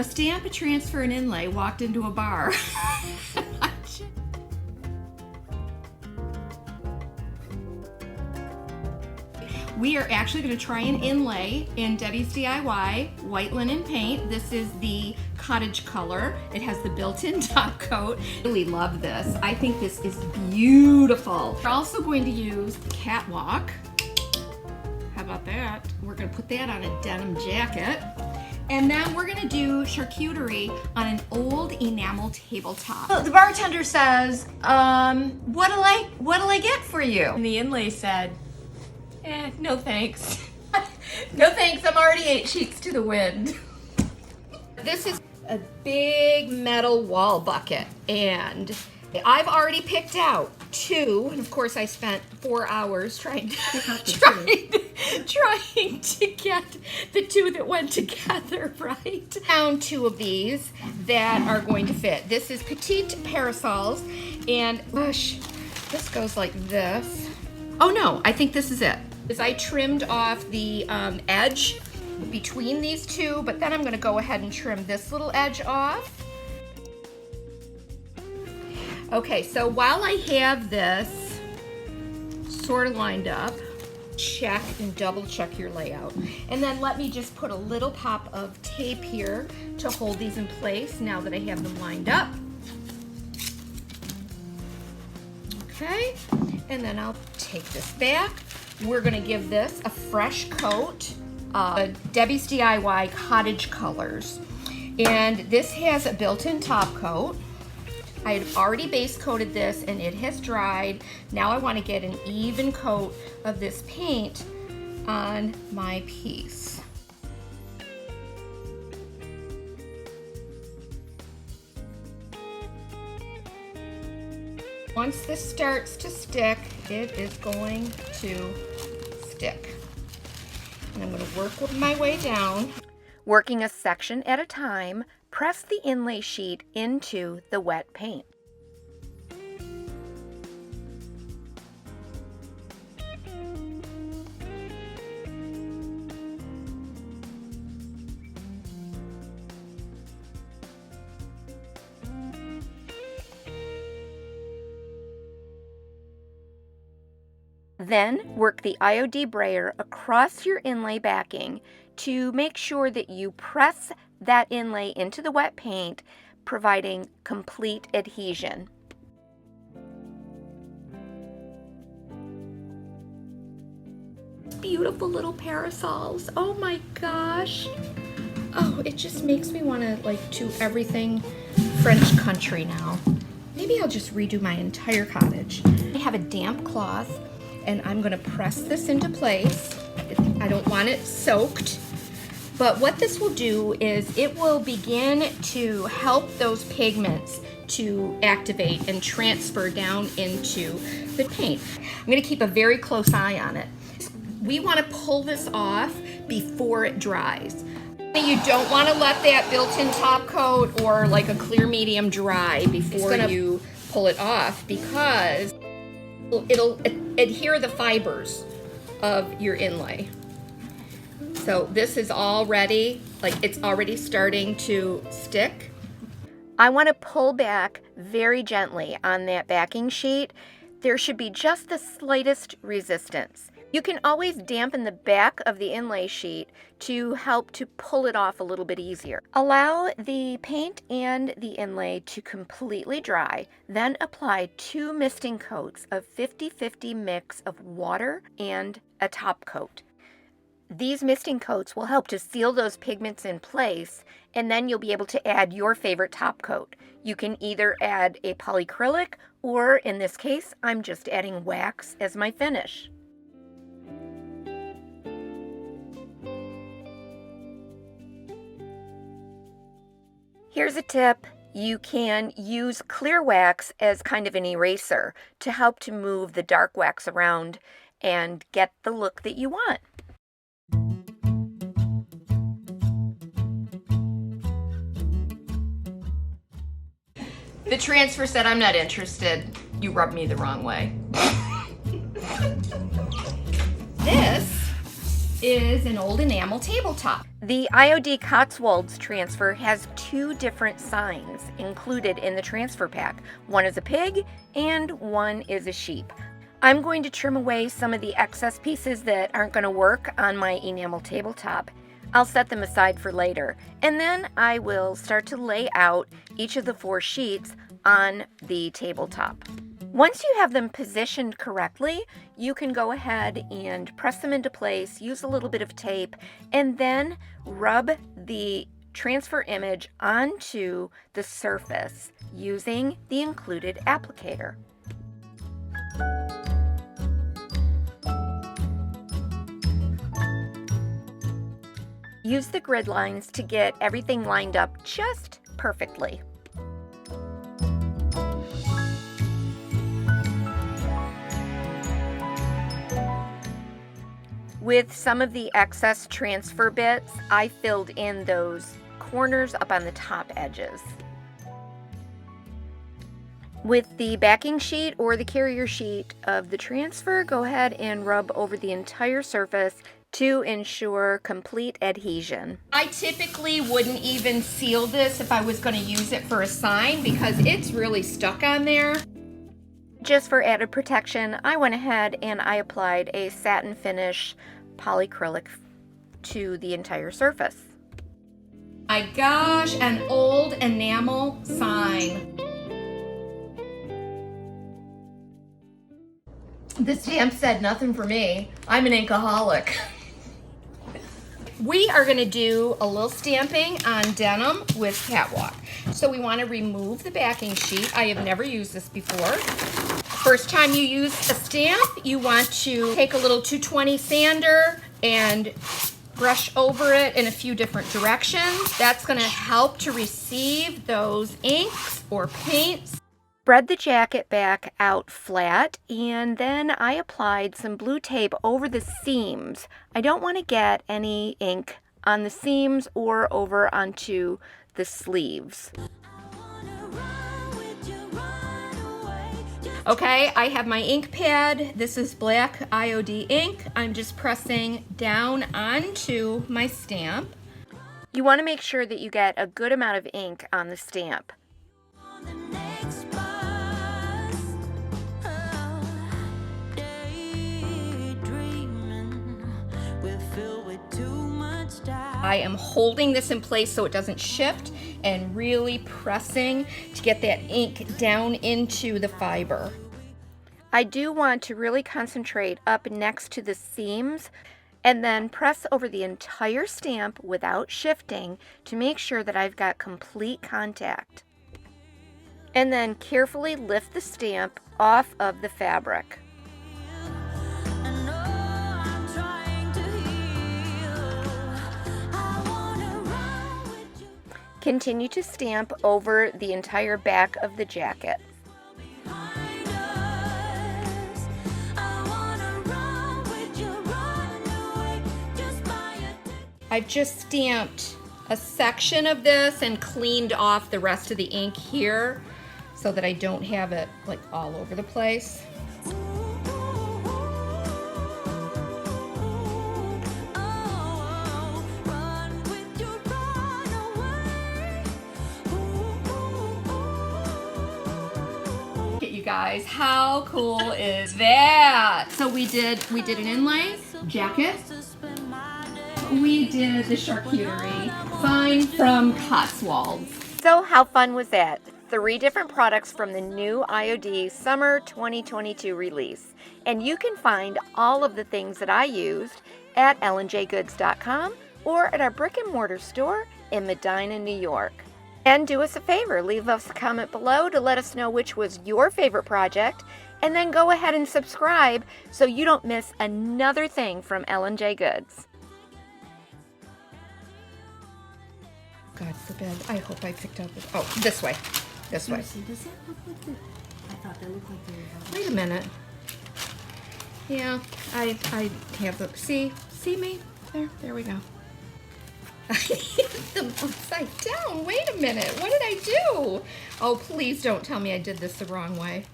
A stamp, a transfer, and inlay walked into a bar. We are actually going to try an inlay in Debi's DIY white linen paint. This is the Cottage Color. It has the built-in top coat. I really love this. I think this is beautiful. We're also going to use Catwalk. How about that? We're going to put that on a denim jacket. And then we're gonna do charcuterie on an old enamel tabletop. So the bartender says, what'll I get for you? And the inlay said, no thanks. No thanks, I'm already 8 sheets to the wind. This is a big metal wall bucket, and I've already picked out 2, and of course I spent 4 hours trying to get the 2 that went together, right? Found 2 of these that are going to fit. This is Petits Parasols, and gosh, this goes like this. Oh no, I think this is it. I trimmed off the edge between these 2, but then I'm gonna go ahead and trim this little edge off. Okay, so while I have this sort of lined up, check and double check your layout. And then let me just put a little pop of tape here to hold these in place now that I have them lined up. Okay, and then I'll take this back. We're gonna give this a fresh coat, Debi's DIY Cottage Colors. And this has a built-in top coat. I had already base coated this and it has dried. Now I want to get an even coat of this paint on my piece. Once this starts to stick, it is going to stick. And I'm going to work my way down. Working a section at a time, press the inlay sheet into the wet paint. Then work the IOD brayer across your inlay backing to make sure that you press that inlay into the wet paint, providing complete adhesion. Beautiful little parasols. Oh my gosh. Oh, it just makes me want to like do everything French country now. Maybe I'll just redo my entire cottage. I have a damp cloth and I'm going to press this into place. I don't want it soaked. But what this will do is it will begin to help those pigments to activate and transfer down into the paint. I'm going to keep a very close eye on it. We want to pull this off before it dries. You don't want to let that built-in top coat or like a clear medium dry before you pull it off, because it'll adhere the fibers of your inlay. So this is already, like it's already starting to stick. I want to pull back very gently on that backing sheet. There should be just the slightest resistance. You can always dampen the back of the inlay sheet to help to pull it off a little bit easier. Allow the paint and the inlay to completely dry, then apply 2 misting coats of 50-50 mix of water and a top coat. These misting coats will help to seal those pigments in place, and then you'll be able to add your favorite top coat. You can either add a polyacrylic, or in this case, I'm just adding wax as my finish. Here's a tip. You can use clear wax as kind of an eraser to help to move the dark wax around and get the look that you want. The transfer said, "I'm not interested. You rubbed me the wrong way." This is an old enamel tabletop. The IOD CotswoldsTransfer has 2 different signs included in the transfer pack. One is a pig and one is a sheep. I'm going to trim away some of the excess pieces that aren't going to work on my enamel tabletop. I'll set them aside for later, and then I will start to lay out each of the 4 sheets on the tabletop. Once you have them positioned correctly, you can go ahead and press them into place, use a little bit of tape, and then rub the transfer image onto the surface using the included applicator. Use the grid lines to get everything lined up just perfectly. With some of the excess transfer bits, I filled in those corners up on the top edges. With the backing sheet or the carrier sheet of the transfer, go ahead and rub over the entire surface to ensure complete adhesion. I typically wouldn't even seal this if I was going to use it for a sign because it's really stuck on there. Just for added protection, I went ahead and I applied a satin finish polyacrylic to the entire surface. My gosh, an old enamel sign. The stamp said nothing for me. I'm an inkaholic. We are going to do a little stamping on denim with Catwalk. So we want to remove the backing sheet. I have never used this before. First time you use a stamp, you want to take a little 220 sander and brush over it in a few different directions. That's going to help to receive those inks or paints. Spread the jacket back out flat, and then I applied some blue tape over the seams. I don't want to get any ink on the seams or over onto the sleeves. Okay, I have my ink pad. This is black IOD ink. I'm just pressing down onto my stamp. You want to make sure that you get a good amount of ink on the stamp. I am holding this in place so it doesn't shift and really pressing to get that ink down into the fiber. I do want to really concentrate up next to the seams and then press over the entire stamp without shifting to make sure that I've got complete contact. And then carefully lift the stamp off of the fabric. Continue to stamp over the entire back of the jacket. I've just stamped a section of this and cleaned off the rest of the ink here so that I don't have it like all over the place. You guys, how cool is that? So we did an inlay jacket. We did the charcuterie sign from Cotswolds. So how fun was that? 3 different products from the new IOD Summer 2022 release. And you can find all of the things that I used at lnjgoods.com or at our brick and mortar store in Medina, New York. And do us a favor, leave us a comment below to let us know which was your favorite project, and then go ahead and subscribe so you don't miss another thing from L&J Goods. God forbid, I hope I picked up, oh, this way, this way. Does that look like the, I thought that looked like the, Wait a minute. Yeah, I have the, see me? There we go. I hit them upside down. Wait a minute. What did I do? Oh, please don't tell me I did this the wrong way.